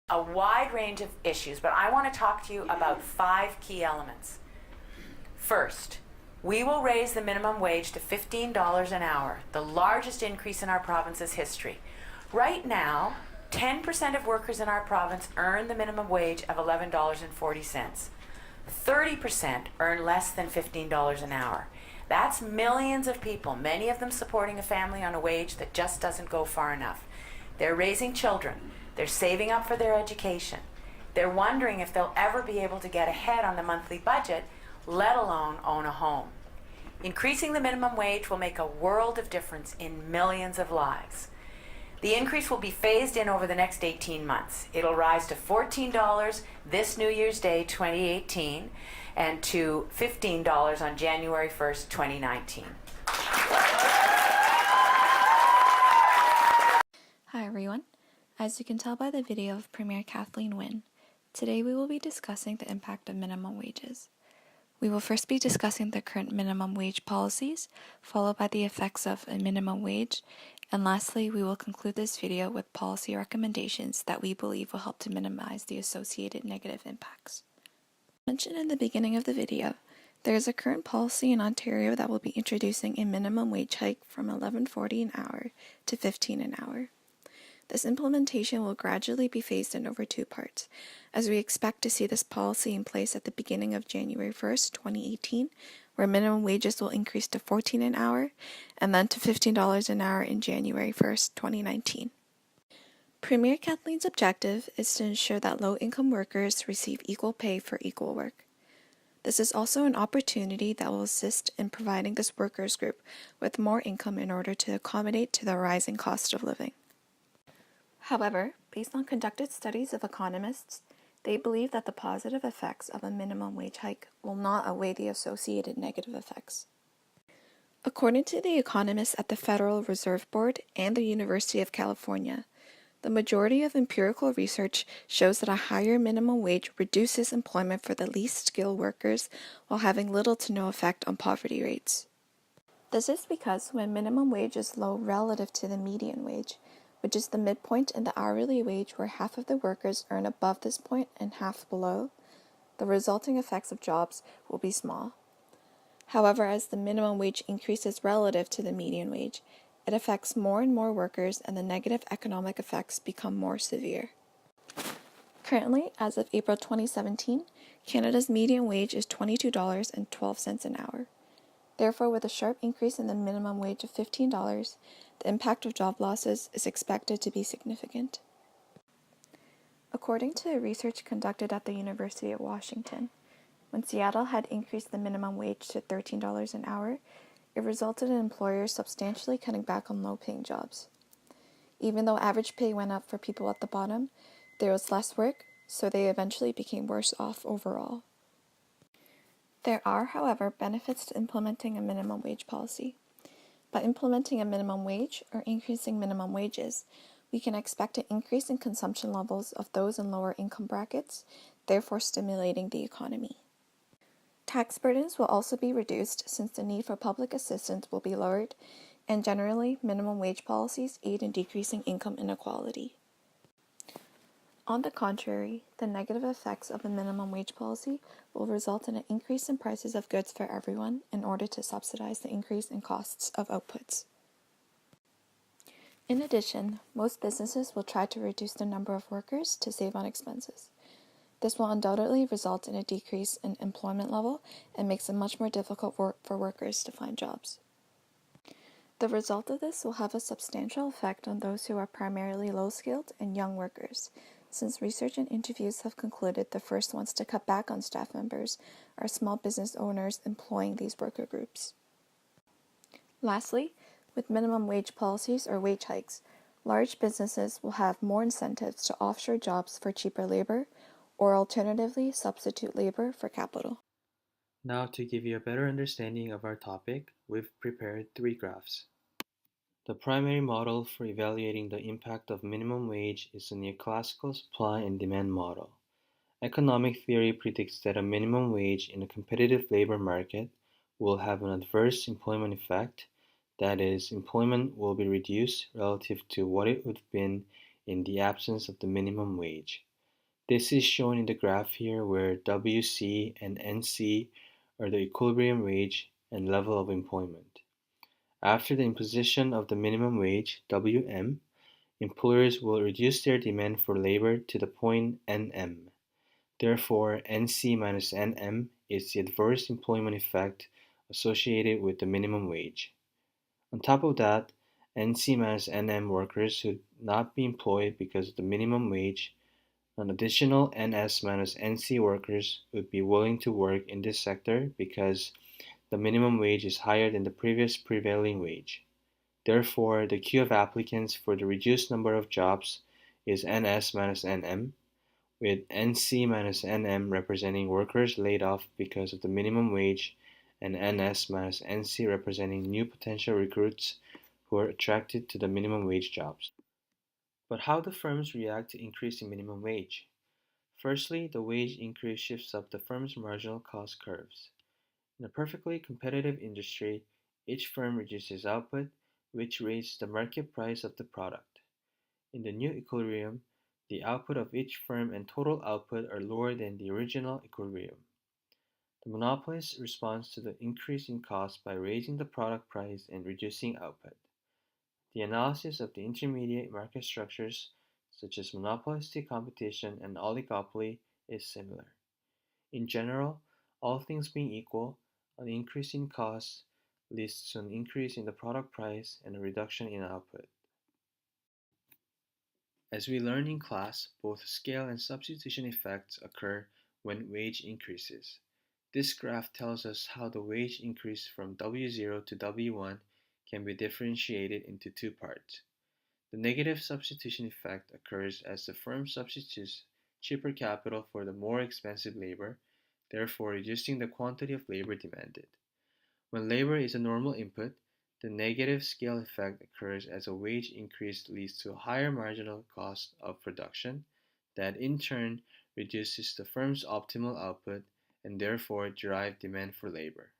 a wide range of issues, but I want to talk to you about 5 key elements. First, we will raise the minimum wage to $15 an hour, the largest increase in our province's history. Right now, 10% of workers in our province earn the minimum wage of $11.40. 30% earn less than $15 an hour. That's millions of people, many of them supporting a family on a wage that just doesn't go far enough. They're raising children. They're saving up for their education. They're wondering if they'll ever be able to get ahead on the monthly budget, let alone own a home. Increasing the minimum wage will make a world of difference in millions of lives. The increase will be phased in over the next 18 months. It'll rise to $14 this New Year's Day 2018 and to $15 on January 1st, 2019. Hi everyone. As you can tell by the video of Premier Kathleen Wynne, today we will be discussing the impact of minimum wages. We will first be discussing the current minimum wage policies, followed by the effects of a minimum wage, and lastly, we will conclude this video with policy recommendations that we believe will help to minimize the associated negative impacts. As mentioned in the beginning of the video, there is a current policy in Ontario that will be introducing a minimum wage hike from $11.40 an hour to $15 an hour. This implementation will gradually be phased in over 2 parts, as we expect to see this policy in place at the beginning of January 1st, 2018, where minimum wages will increase to $14 an hour, and then to $15 an hour in January 1st, 2019. Premier Kathleen's objective is to ensure that low-income workers receive equal pay for equal work. This is also an opportunity that will assist in providing this workers group with more income in order to accommodate to the rising cost of living. However, based on conducted studies of economists, they believe that the positive effects of a minimum wage hike will not outweigh the associated negative effects. According to the economists at the Federal Reserve Board and the University of California, the majority of empirical research shows that a higher minimum wage reduces employment for the least skilled workers while having little to no effect on poverty rates. This is because when minimum wage is low relative to the median wage, which is the midpoint in the hourly wage where half of the workers earn above this point and half below, the resulting effects of jobs will be small. However, as the minimum wage increases relative to the median wage, it affects more and more workers and the negative economic effects become more severe. Currently, as of April 2017, Canada's median wage is $22.12 an hour. Therefore, with a sharp increase in the minimum wage of $15, the impact of job losses is expected to be significant. According to research conducted at the University of Washington, when Seattle had increased the minimum wage to $13 an hour, it resulted in employers substantially cutting back on low-paying jobs. Even though average pay went up for people at the bottom, there was less work, so they eventually became worse off overall. There are, however, benefits to implementing a minimum wage policy. By implementing a minimum wage or increasing minimum wages, we can expect an increase in consumption levels of those in lower income brackets, therefore stimulating the economy. Tax burdens will also be reduced since the need for public assistance will be lowered, and generally, minimum wage policies aid in decreasing income inequality. On the contrary, the negative effects of a minimum wage policy will result in an increase in prices of goods for everyone in order to subsidize the increase in costs of outputs. In addition, most businesses will try to reduce the number of workers to save on expenses. This will undoubtedly result in a decrease in employment level and makes it much more difficult for workers to find jobs. The result of this will have a substantial effect on those who are primarily low-skilled and young workers, since research and interviews have concluded the first ones to cut back on staff members are small business owners employing these worker groups. Lastly, with minimum wage policies or wage hikes, large businesses will have more incentives to offshore jobs for cheaper labor, or alternatively substitute labor for capital. Now, to give you a better understanding of our topic, we've prepared 3 graphs. The primary model for evaluating the impact of minimum wage is the neoclassical supply and demand model. Economic theory predicts that a minimum wage in a competitive labor market will have an adverse employment effect, that is, employment will be reduced relative to what it would have been in the absence of the minimum wage. This is shown in the graph here where WC and NC are the equilibrium wage and level of employment. After the imposition of the minimum wage, WM, employers will reduce their demand for labor to the point NM. Therefore, NC minus NM is the adverse employment effect associated with the minimum wage. On top of that, NC minus NM workers should not be employed because of the minimum wage. An additional NS minus NC workers would be willing to work in this sector because the minimum wage is higher than the previous prevailing wage. Therefore, the queue of applicants for the reduced number of jobs is NS minus NM, with NC minus NM representing workers laid off because of the minimum wage, and NS minus NC representing new potential recruits who are attracted to the minimum wage jobs. But how do firms react to increasing minimum wage? Firstly, the wage increase shifts up the firm's marginal cost curves. In a perfectly competitive industry, each firm reduces output, which raises the market price of the product. In the new equilibrium, the output of each firm and total output are lower than the original equilibrium. The monopolist responds to the increase in cost by raising the product price and reducing output. The analysis of the intermediate market structures, such as monopolistic competition and oligopoly, is similar. In general, all things being equal, an increase in costs leads to an increase in the product price and a reduction in output. As we learned in class, both scale and substitution effects occur when wage increases. This graph tells us how the wage increase from W0 to W1 can be differentiated into two parts. The negative substitution effect occurs as the firm substitutes cheaper capital for the more expensive labor, therefore reducing the quantity of labor demanded. When labor is a normal input, the negative scale effect occurs as a wage increase leads to a higher marginal cost of production that in turn reduces the firm's optimal output and therefore drive demand for labor.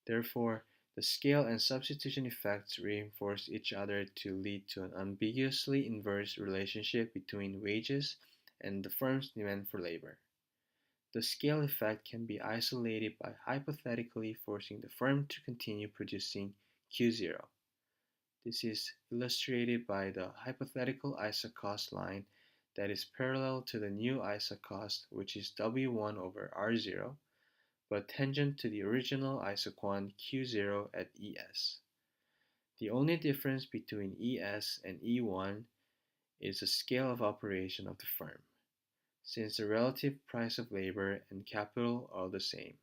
Therefore, the scale and substitution effects reinforce each other to lead to an ambiguously inverse relationship between wages and the firm's demand for labor. The scale effect can be isolated by hypothetically forcing the firm to continue producing Q0. This is illustrated by the hypothetical isocost line that is parallel to the new isocost, which is W1 over R0, but tangent to the original isoquant Q0 at ES. The only difference between ES and E1 is the scale of operation of the firm, since the relative price of labor and capital are the same.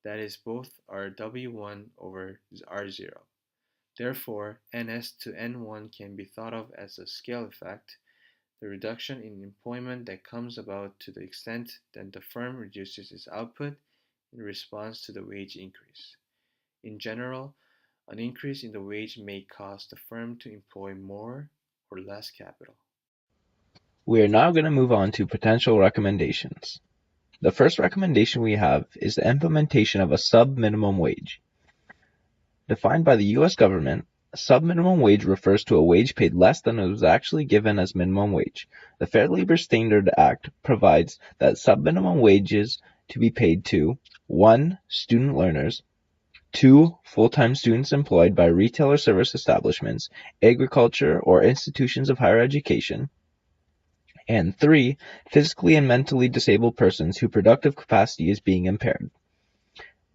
That is, both are W1 over R0. Therefore, NS to N1 can be thought of as a scale effect, the reduction in employment that comes about to the extent that the firm reduces its output in response to the wage increase. In general, an increase in the wage may cause the firm to employ more or less capital. We are now going to move on to potential recommendations. The first recommendation we have is the implementation of a sub-minimum wage. Defined by the U.S. government, a sub-minimum wage refers to a wage paid less than it was actually given as minimum wage. The Fair Labor Standards Act provides that sub-minimum wages to be paid to 1. Student learners, 2. Full-time students employed by retail or service establishments, agriculture, or institutions of higher education, and 3. Physically and mentally disabled persons whose productive capacity is being impaired.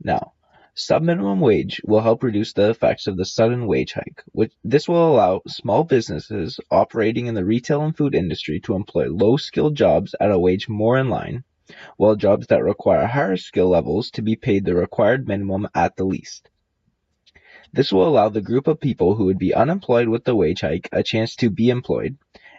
Now, sub-minimum wage will help reduce the effects of the sudden wage hike. This will allow small businesses operating in the retail and food industry to employ low-skilled jobs at a wage more in line, while jobs that require higher skill levels to be paid the required minimum at the least. This will allow the group of people who would be unemployed with the wage hike a chance to be employed,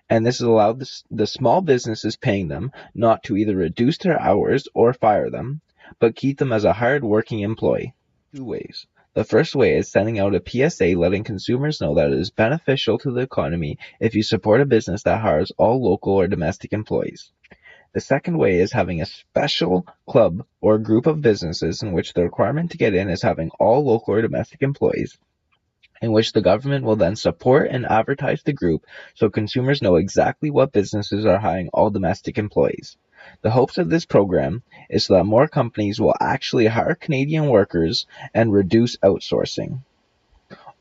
and this has allowed the small businesses paying them not to either reduce their hours or fire them, but keep them as a hired working employee. Two ways. The first way is sending out a PSA letting consumers know that it is beneficial to the economy if you support a business that hires all local or domestic employees. The second way is having a special club or group of businesses in which the requirement to get in is having all local or domestic employees, in which the government will then support and advertise the group so consumers know exactly what businesses are hiring all domestic employees. The hopes of this program is so that more companies will actually hire Canadian workers and reduce outsourcing.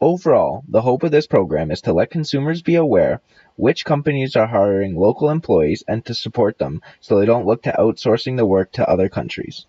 Overall, the hope of this program is to let consumers be aware which companies are hiring local employees and to support them so they don't look to outsourcing the work to other countries.